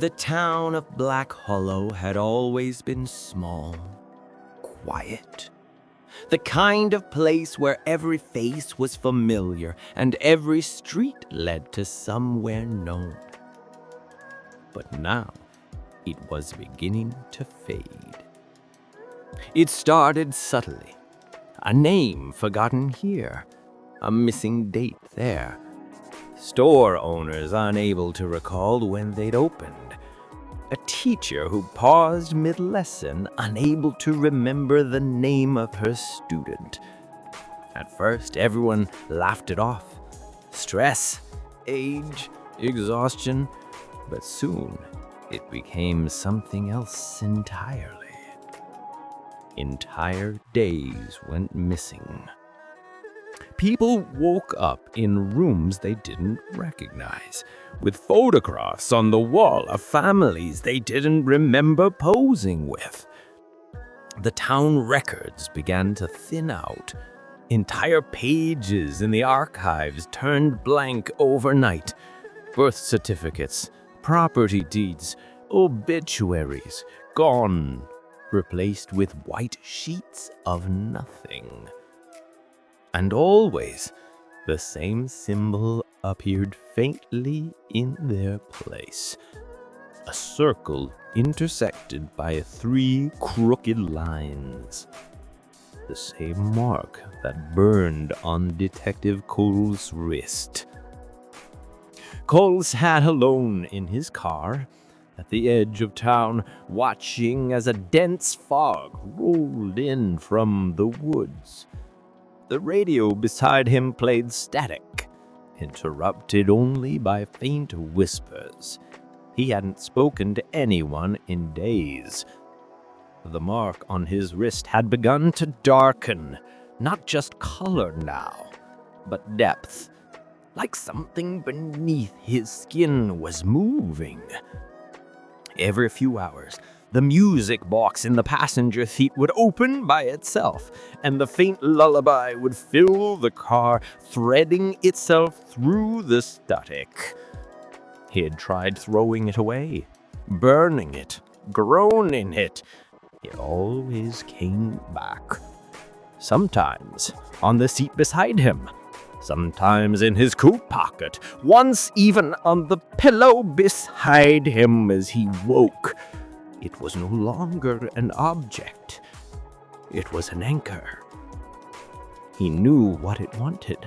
The town of Black Hollow had always been small, quiet. The kind of place where every face was familiar and every street led to somewhere known. But now, it was beginning to fade. It started subtly. A name forgotten here, a missing date there. Store owners unable to recall when they'd opened. A teacher who paused mid-lesson, unable to remember the name of her student. At first, everyone laughed it off. Stress, age, exhaustion. But soon, it became something else entirely. Entire days went missing. People woke up in rooms they didn't recognize, with photographs on the wall of families they didn't remember posing with. The town records began to thin out. Entire pages in the archives turned blank overnight. Birth certificates, property deeds, obituaries, gone, replaced with white sheets of nothing. And always, the same symbol appeared faintly in their place. A circle intersected by 3 crooked lines. The same mark that burned on Detective Cole's wrist. Cole sat alone in his car at the edge of town, watching as a dense fog rolled in from the woods. The radio beside him played static, interrupted only by faint whispers. He hadn't spoken to anyone in days. The mark on his wrist had begun to darken, not just color now, but depth, like something beneath his skin was moving. Every few hours, the music box in the passenger seat would open by itself, and the faint lullaby would fill the car, threading itself through the static. He had tried throwing it away, burning it, groaning it. It always came back. Sometimes on the seat beside him, sometimes in his coat pocket, once even on the pillow beside him as he woke. It was no longer an object. It was an anchor. He knew what it wanted.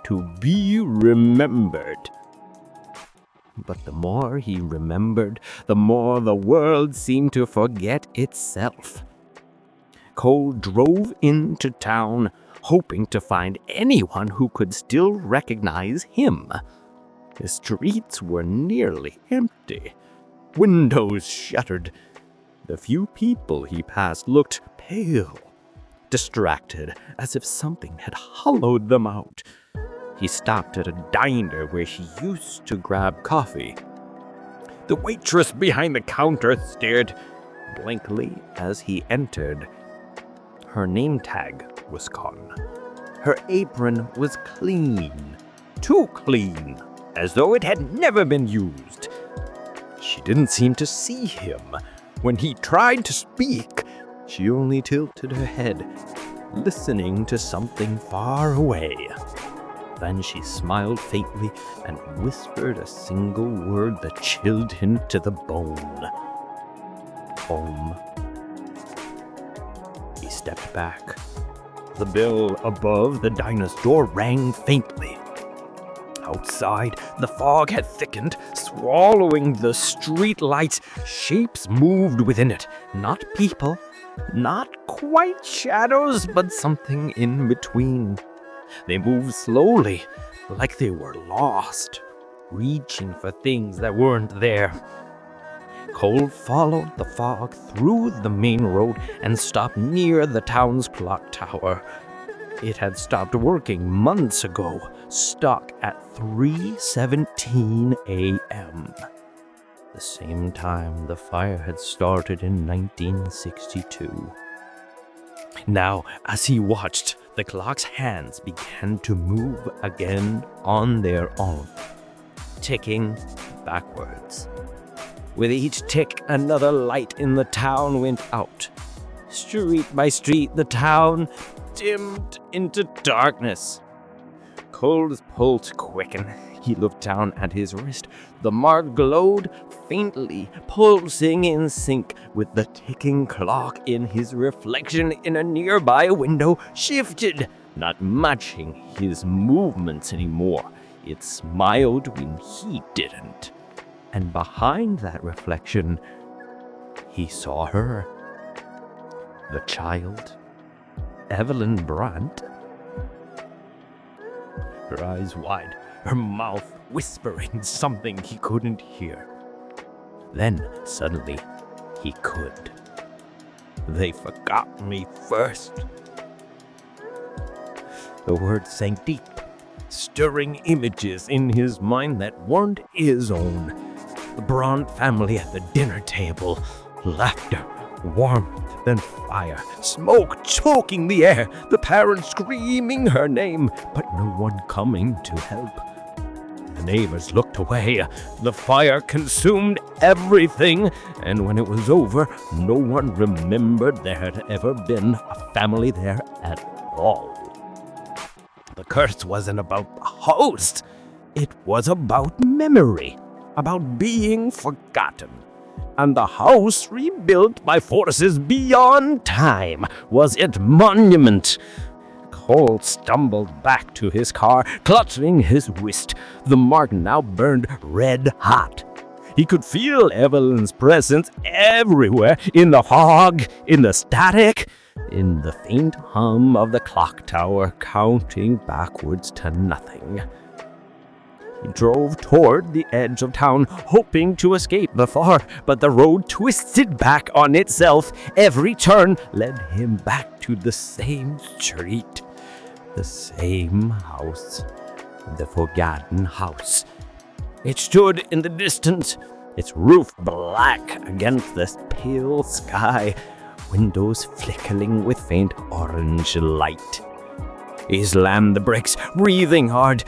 To be remembered. But the more he remembered, the more the world seemed to forget itself. Cole drove into town, hoping to find anyone who could still recognize him. The streets were nearly empty. Windows shuttered. The few people he passed looked pale, distracted, as if something had hollowed them out. He stopped at a diner where he used to grab coffee. The waitress behind the counter stared blankly as he entered. Her name tag was gone. Her apron was clean, too clean, as though it had never been used. She didn't seem to see him. When he tried to speak, she only tilted her head, listening to something far away. Then she smiled faintly and whispered a single word that chilled him to the bone. Home. He stepped back. The bell above the diner's door rang faintly. Outside, the fog had thickened, swallowing the street lights. Shapes moved within it. Not people, not quite shadows, but something in between. They moved slowly, like they were lost, reaching for things that weren't there. Cole followed the fog through the main road and stopped near the town's clock tower. It had stopped working months ago, stuck at 3:17 a.m. The same time the fire had started in 1962. Now, as he watched, the clock's hands began to move again on their own. Ticking, backwards. With each tick, another light in the town went out. Street by street, the town dimmed into darkness. Cole's pulse quickened. He looked down at his wrist. The mark glowed faintly, pulsing in sync with the ticking clock in his reflection in a nearby window shifted, not matching his movements anymore. It smiled when he didn't. And behind that reflection, he saw her. The child, Evelyn Brandt. Her eyes wide, her mouth whispering something he couldn't hear. Then, suddenly, he could. They forgot me first. The words sank deep, stirring images in his mind that weren't his own. The Brandt family at the dinner table, laughter, warmth and fire, smoke choking the air, the parents screaming her name, but no one coming to help. The neighbors looked away. The fire consumed everything, and when it was over, no one remembered there had ever been a family there at all. The curse wasn't about the host. It was about memory, about being forgotten. And the house, rebuilt by forces beyond time, was its monument. Cole stumbled back to his car, clutching his wrist. The mark now burned red hot. He could feel Evelyn's presence everywhere, in the fog, in the static, in the faint hum of the clock tower counting backwards to nothing. He drove toward the edge of town, hoping to escape the fire, but the road twisted back on itself. Every turn led him back to the same street, the same house, the forgotten house. It stood in the distance, its roof black against the pale sky, windows flickering with faint orange light. He slammed the brakes, breathing hard.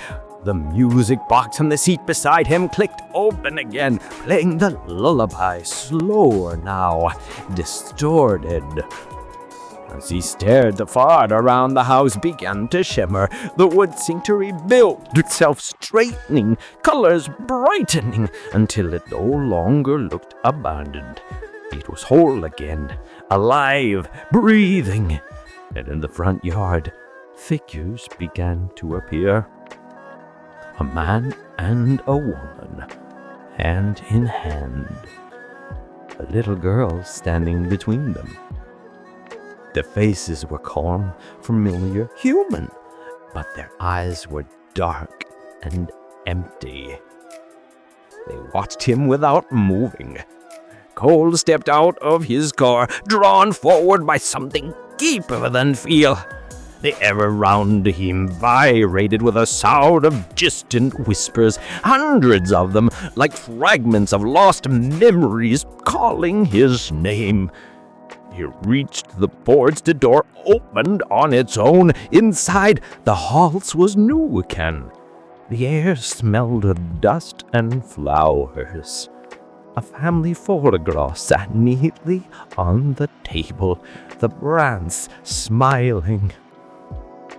The music box on the seat beside him clicked open again, playing the lullaby, slower now, distorted. As he stared, the fog around the house began to shimmer. The wood seemed to rebuild itself, straightening, colors brightening, until it no longer looked abandoned. It was whole again, alive, breathing. And in the front yard, figures began to appear. A man and a woman, hand in hand. A little girl standing between them. Their faces were calm, familiar, human, but their eyes were dark and empty. They watched him without moving. Cole stepped out of his car, drawn forward by something deeper than fear. The air around him vibrated with a sound of distant whispers, hundreds of them, like fragments of lost memories calling his name. He reached the boards, the door opened on its own. Inside, the house was new again. The air smelled of dust and flowers. A family photograph sat neatly on the table, the Brandts smiling.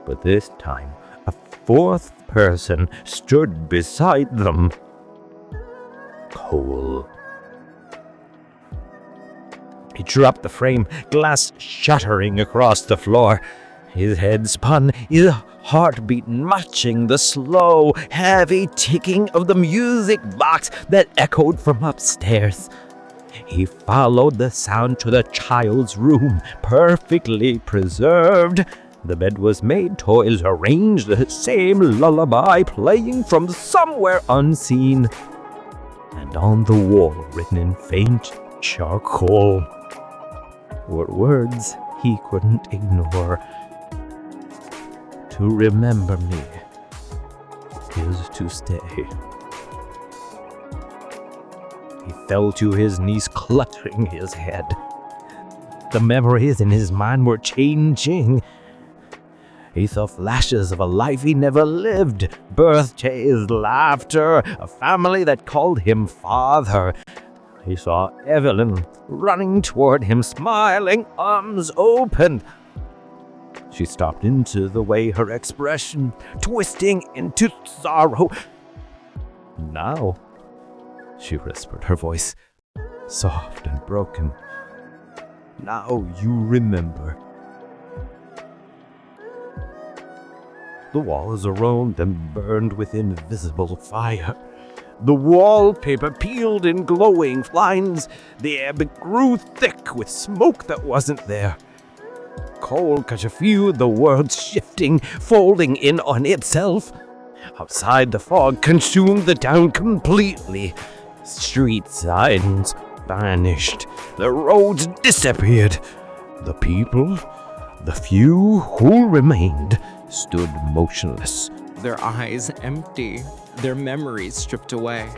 But this time, a fourth person stood beside them. Cole. He dropped the frame, glass shattering across the floor. His head spun, his heartbeat matching the slow, heavy ticking of the music box that echoed from upstairs. He followed the sound to the child's room, perfectly preserved. The bed was made, toys arranged, the same lullaby playing from somewhere unseen. And on the wall, written in faint charcoal, were words he couldn't ignore. To remember me is to stay. He fell to his knees, clutching his head. The memories in his mind were changing. He saw flashes of a life he never lived, birthdays, laughter, a family that called him father. He saw Evelyn running toward him, smiling, arms open. She stopped into the way, her expression twisting into sorrow. "Now," she whispered, her voice soft and broken, "now you remember." The walls around them burned with invisible fire. The wallpaper peeled in glowing lines. The air grew thick with smoke that wasn't there. Cold could you feel the world shifting, folding in on itself. Outside, the fog consumed the town completely. Street signs vanished. The roads disappeared. The people, the few who remained, stood motionless. Their eyes empty, their memories stripped away.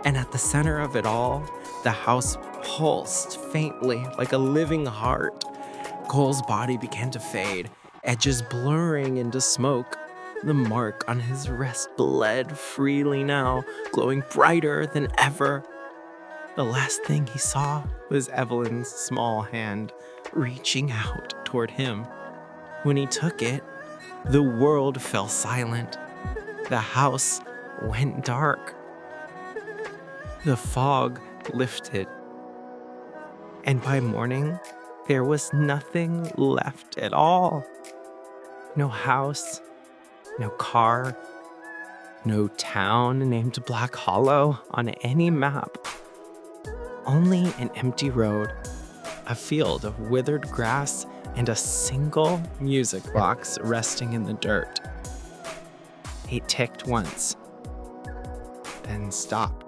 And at the center of it all, the house pulsed faintly like a living heart. Cole's body began to fade, edges blurring into smoke. The mark on his wrist bled freely now, glowing brighter than ever. The last thing he saw was Evelyn's small hand reaching out toward him. When he took it, the world fell silent. The house went dark. The fog lifted. And by morning, there was nothing left at all. No house, no car, no town named Black Hollow on any map. Only an empty road, a field of withered grass, and a single music box resting in the dirt. It ticked once, then stopped.